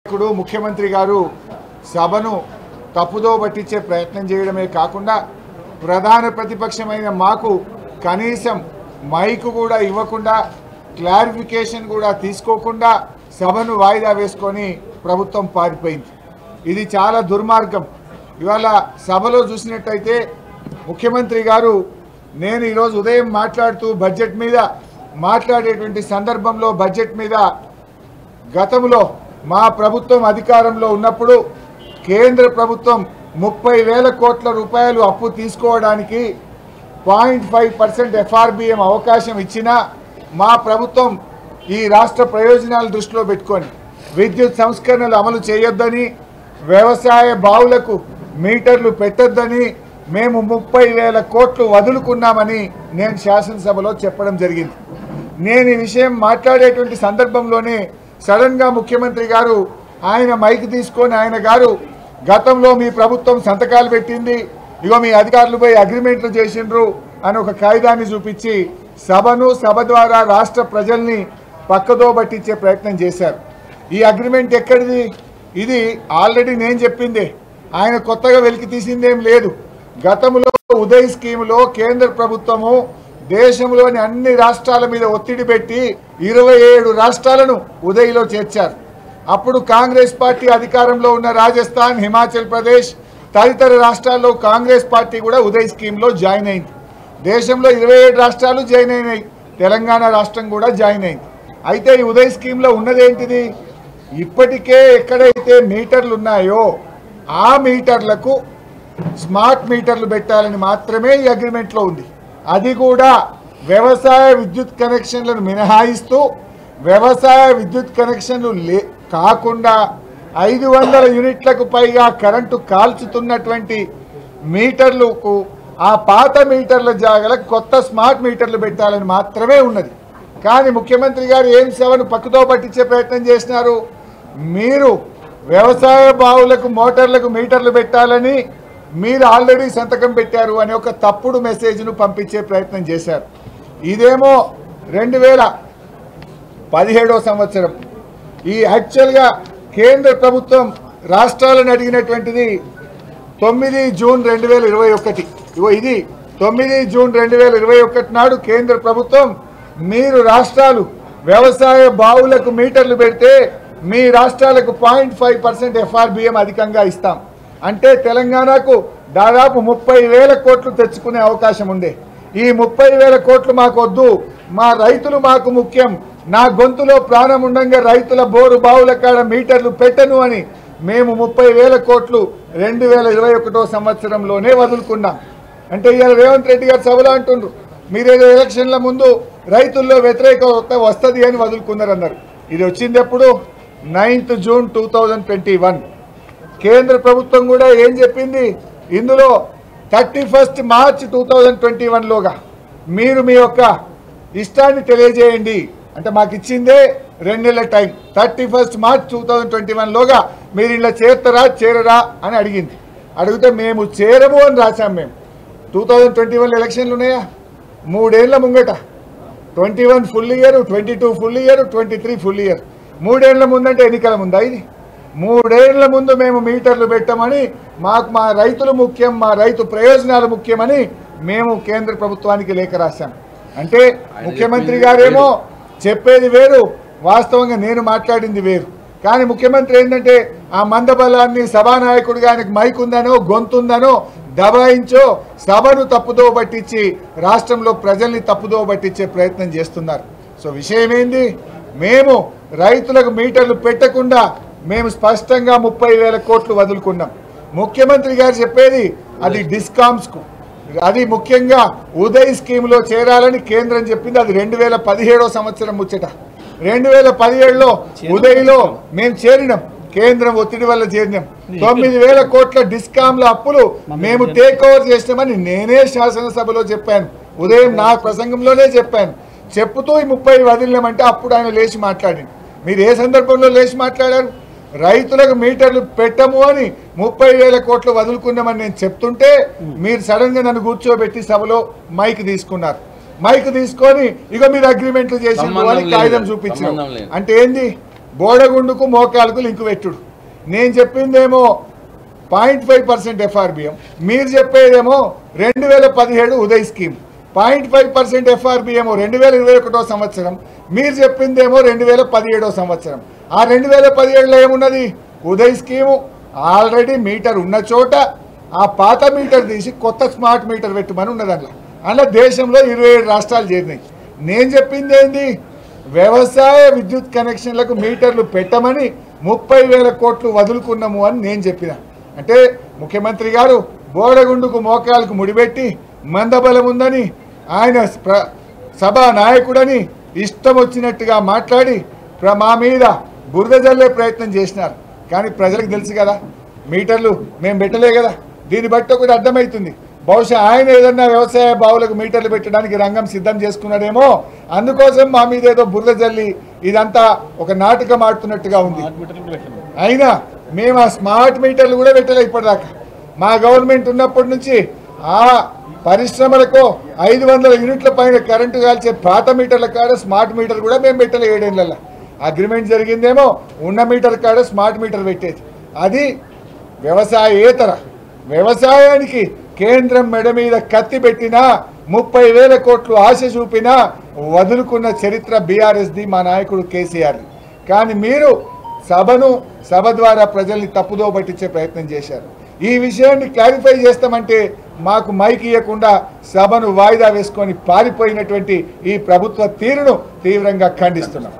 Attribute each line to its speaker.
Speaker 1: ఇప్పుడు ముఖ్యమంత్రి గారు సభను తప్పుదో పట్టించే ప్రయత్నం చేయడమే కాకుండా ప్రధాన ప్రతిపక్షమైన మాకు కనీసం మైకు కూడా ఇవ్వకుండా క్లారిఫికేషన్ కూడా తీసుకోకుండా సభను వాయిదా వేసుకొని ప్రభుత్వం పారిపోయింది. ఇది చాలా దుర్మార్గం. ఇవాళ సభలో చూసినట్టయితే ముఖ్యమంత్రి గారు నేను ఈరోజు ఉదయం మాట్లాడుతూ బడ్జెట్ మీద మాట్లాడేటువంటి సందర్భంలో బడ్జెట్ మీద గతంలో మా ప్రభుత్వం అధికారంలో ఉన్నప్పుడు కేంద్ర ప్రభుత్వం 30,000 కోట్ల రూపాయలు అప్పు తీసుకోవడానికి 0.5% ఎఫ్ఆర్బిఎం అవకాశం ఇచ్చినా మా ప్రభుత్వం ఈ రాష్ట్ర ప్రయోజనాలు దృష్టిలో పెట్టుకొని విద్యుత్ సంస్కరణలు అమలు చేయొద్దని, వ్యవసాయ బావులకు మీటర్లు పెట్టొద్దని మేము 30,000 కోట్లు వదులుకున్నామని నేను శాసనసభలో చెప్పడం జరిగింది. నేను ఈ విషయం మాట్లాడేటువంటి సందర్భంలోనే సడన్గా ముఖ్యమంత్రి గారు ఆయన మైక్ తీసుకొని ఆయన గారు గతంలో మీ ప్రభుత్వం సంతకాలు పెట్టింది, ఇగో మీ అధికారులు పోయి అగ్రిమెంట్లు చేసిండ్రు అని ఒక కాగితాన్ని చూపించి సభను సభ ద్వారా రాష్ట్ర ప్రజల్ని పక్కదో పట్టించే ప్రయత్నం చేశారు. ఈ అగ్రిమెంట్ ఎక్కడిది? ఇది ఆల్రెడీ నేను చెప్పిందే, ఆయన కొత్తగా వెలికి తీసిందేం లేదు. గతంలో ఉదయ్ స్కీములో కేంద్ర ప్రభుత్వము దేశంలోని అన్ని రాష్ట్రాల మీద ఒత్తిడి పెట్టి 27 రాష్ట్రాలను ఉదయ్లో చేర్చారు. అప్పుడు కాంగ్రెస్ పార్టీ అధికారంలో ఉన్న రాజస్థాన్, హిమాచల్ ప్రదేశ్ తదితర రాష్ట్రాల్లో కాంగ్రెస్ పార్టీ కూడా ఉదయ్ స్కీమ్లో జాయిన్ అయింది. దేశంలో 27 రాష్ట్రాలు జాయిన్ అయినాయి, తెలంగాణ రాష్ట్రం కూడా జాయిన్ అయింది. అయితే ఈ ఉదయ్ స్కీమ్లో ఉన్నదేంటిది? ఇప్పటికే ఎక్కడైతే మీటర్లు ఉన్నాయో ఆ మీటర్లకు స్మార్ట్ మీటర్లు పెట్టాలని మాత్రమే ఈ అగ్రిమెంట్లో ఉంది. అది కూడా వ్యవసాయ విద్యుత్ కనెక్షన్లను మినహాయిస్తూ వ్యవసాయ విద్యుత్ కనెక్షన్లు కాకుండా 500 యూనిట్లకు పైగా కరెంటు కాల్చుతున్నటువంటి మీటర్లకు ఆ పాత మీటర్ల జాగాలకు కొత్త స్మార్ట్ మీటర్లు పెట్టాలని మాత్రమే ఉన్నది. కానీ ముఖ్యమంత్రి గారు ఏం సభను పక్కతో పట్టించే ప్రయత్నం చేసినారు? మీరు వ్యవసాయ బావులకు మోటార్లకు మీటర్లు పెట్టాలని మీరు ఆల్రెడీ సంతకం పెట్టారు అని ఒక తప్పుడు మెసేజ్ను పంపించే ప్రయత్నం చేశారు. ఇదేమో 2017 సంవత్సరం. ఈ యాక్చువల్గా కేంద్ర ప్రభుత్వం రాష్ట్రాలను అడిగినటువంటిది 9 జూన్ 2021. ఇగో ఇది 9 జూన్ 2021 నాడు కేంద్ర ప్రభుత్వం మీరు రాష్ట్రాలు వ్యవసాయ బావులకు మీటర్లు పెడితే మీ రాష్ట్రాలకు 0.5% ఎఫ్ఆర్బిఎం అధికంగా ఇస్తాం అంటే తెలంగాణకు దాదాపు 30,000 కోట్లు తెచ్చుకునే అవకాశం ఉండే. ఈ 30,000 కోట్లు మాకు వద్దు, మా రైతులు మాకు ముఖ్యం, నా గొంతులో ప్రాణం ఉండంగా రైతుల బోరు బావుల కాడ మీటర్లు పెట్టను అని మేము 30,000 కోట్లు 2021 సంవత్సరంలోనే వదులుకున్నాం. అంటే ఇవాళ రేవంత్ రెడ్డి గారు సభలో అంటుండ్రు మీరేదో ఎలక్షన్ల ముందు రైతుల్లో వ్యతిరేకత వస్తుంది అని వదులుకున్నారన్నారు. ఇది వచ్చింది ఎప్పుడు? 9th June 2021. కేంద్ర ప్రభుత్వం కూడా ఏం చెప్పింది ఇందులో 31 మార్చ్ 2021లోగా మీరు మీ యొక్క ఇష్టాన్ని తెలియజేయండి అంటే మాకు ఇచ్చిందే 2 నెలల టైం. 31 మార్చ్ 2021లోగా మీరు ఇలా చేరతారా చేరరా అని అడిగింది. అడిగితే మేము చేరము అని రాశాం. మేము 2021 ఎలక్షన్లు ఉన్నాయా? 3 ఏళ్ల ముంగట 21 full year, 22 full year, 23 full year. 3 ఏళ్ల ముందంటే ఎన్నికల ముందా? ఇది 3 ఏళ్ల ముందు మేము మీటర్లు పెట్టమని మాకు మా రైతులు ముఖ్యం, మా రైతు ప్రయోజనాలు ముఖ్యమని మేము కేంద్ర ప్రభుత్వానికి లేఖ రాశాం. అంటే ముఖ్యమంత్రి గారేమో చెప్పేది వేరు, వాస్తవంగా నేను మాట్లాడింది వేరు. కానీ ముఖ్యమంత్రి ఏంటంటే ఆ మందబలాన్ని సభానాయకుడిగా ఆయనకు మైక్ ఉందనో గొంతుందనో దబాయించో సభను తప్పుదో పట్టించి రాష్ట్రంలో ప్రజల్ని తప్పుదో పట్టించే ప్రయత్నం చేస్తున్నారు. సో విషయం ఏంది? మేము రైతులకు మీటర్లు పెట్టకుండా మేము స్పష్టంగా 30,000 కోట్లు వదులుకున్నాం. ముఖ్యమంత్రి గారు చెప్పేది అది డిస్కామ్స్కు, అది ముఖ్యంగా ఉదయ్ స్కీమ్లో చేరాలని కేంద్రం చెప్పింది. అది 2017 సంవత్సరం ముచ్చట. 2017లో ఉదయ్లో మేము చేరినాం, కేంద్రం ఒత్తిడి వల్ల చేరినాం. 9,000 కోట్ల డిస్కామ్ల అప్పులు మేము టేక్ ఓవర్ చేసినామని నేనే శాసనసభలో చెప్పాను. ఉదయం నా ప్రసంగంలోనే చెప్పాను. చెప్పుతూ ఈ 30 వదిలినామంటే అప్పుడు ఆయన లేచి మాట్లాడింది. మీరు ఏ సందర్భంలో లేచి మాట్లాడారు? రైతులకు మీటర్లు పెట్టము అని 30,000 కోట్లు వదులుకున్నామని నేను చెప్తుంటే మీరు సడన్గా నన్ను కూర్చోబెట్టి సభలో మైక్ తీసుకున్నారు. మైక్ తీసుకొని ఇక మీరు అగ్రిమెంట్లు చేసి కాగితం చూపించారు. అంటే ఏంది? బోడగుండుకు మోకాలకు లింకు పెట్టుడు. నేను చెప్పిందేమో 0.5% FRBM, మీరు చెప్పేదేమో 2017 ఉదయ్ స్కీమ్. 0.5% FRBM 2021 సంవత్సరం, మీరు చెప్పిందేమో 2017 సంవత్సరం. ఆ 2017లో ఏమున్నది? ఉదయ్ స్కీము ఆల్రెడీ మీటర్ ఉన్న చోట ఆ పాత మీటర్ తీసి కొత్త స్మార్ట్ మీటర్ పెట్టమని ఉన్నది. అందులో దేశంలో 27 రాష్ట్రాలు చేరినాయి. నేను చెప్పింది ఏంది? వ్యవసాయ విద్యుత్ కనెక్షన్లకు మీటర్లు పెట్టమని 30,000 కోట్లు వదులుకున్నాము అని నేను చెప్పిన. అంటే ముఖ్యమంత్రి గారు బోడగుండుకు మోకాలకు ముడిపెట్టి మందబలం ఉందని, ఆయన సభా నాయకుడని ఇష్టం వచ్చినట్టుగా మాట్లాడి మా మీద బురద జల్లే ప్రయత్నం చేసినారు. కానీ ప్రజలకు తెలుసు కదా, మీటర్లు మేము పెట్టలే కదా. దీన్ని బట్టి ఒకటి అర్థమవుతుంది, బహుశా ఆయన ఏదన్నా వ్యవసాయ బావులకు మీటర్లు పెట్టడానికి రంగం సిద్ధం చేసుకున్నాడేమో. అందుకోసం మా మీద ఏదో బురద జల్లి ఇదంతా ఒక నాటకం ఆడుతున్నట్టుగా ఉంది. అయినా మేము ఆ స్మార్ట్ మీటర్లు కూడా పెట్టలే ఇప్పటిదాకా. మా గవర్నమెంట్ ఉన్నప్పటి నుంచి ఆ పరిశ్రమలకు 500 యూనిట్ల పైన కరెంటు కాల్చే పాత మీటర్ల కాడ స్మార్ట్ మీటర్ కూడా మేము పెట్టలే. 7 ఏళ్ళ అగ్రిమెంట్ జరిగిందేమో ఉన్న మీటర్ కాడ స్మార్ట్ మీటర్ పెట్టేది. అది వ్యవసాయేతర. వ్యవసాయానికి కేంద్రం మెడ మీద కత్తి పెట్టినా 30,000 కోట్లు ఆశ చూపినా వదులుకున్న చరిత్ర బీఆర్ఎస్ది, మా నాయకుడు కేసీఆర్. కానీ మీరు సభ ద్వారా ప్రజల్ని తప్పుదో పట్టించే ప్రయత్నం చేశారు. ఈ విషయాన్ని క్లారిఫై చేస్తామంటే మాకు మైక్ ఇవ్వకుండా సభను వాయిదా వేసుకొని పారిపోయినటువంటి ఈ ప్రభుత్వ తీరును తీవ్రంగా ఖండిస్తున్నాం.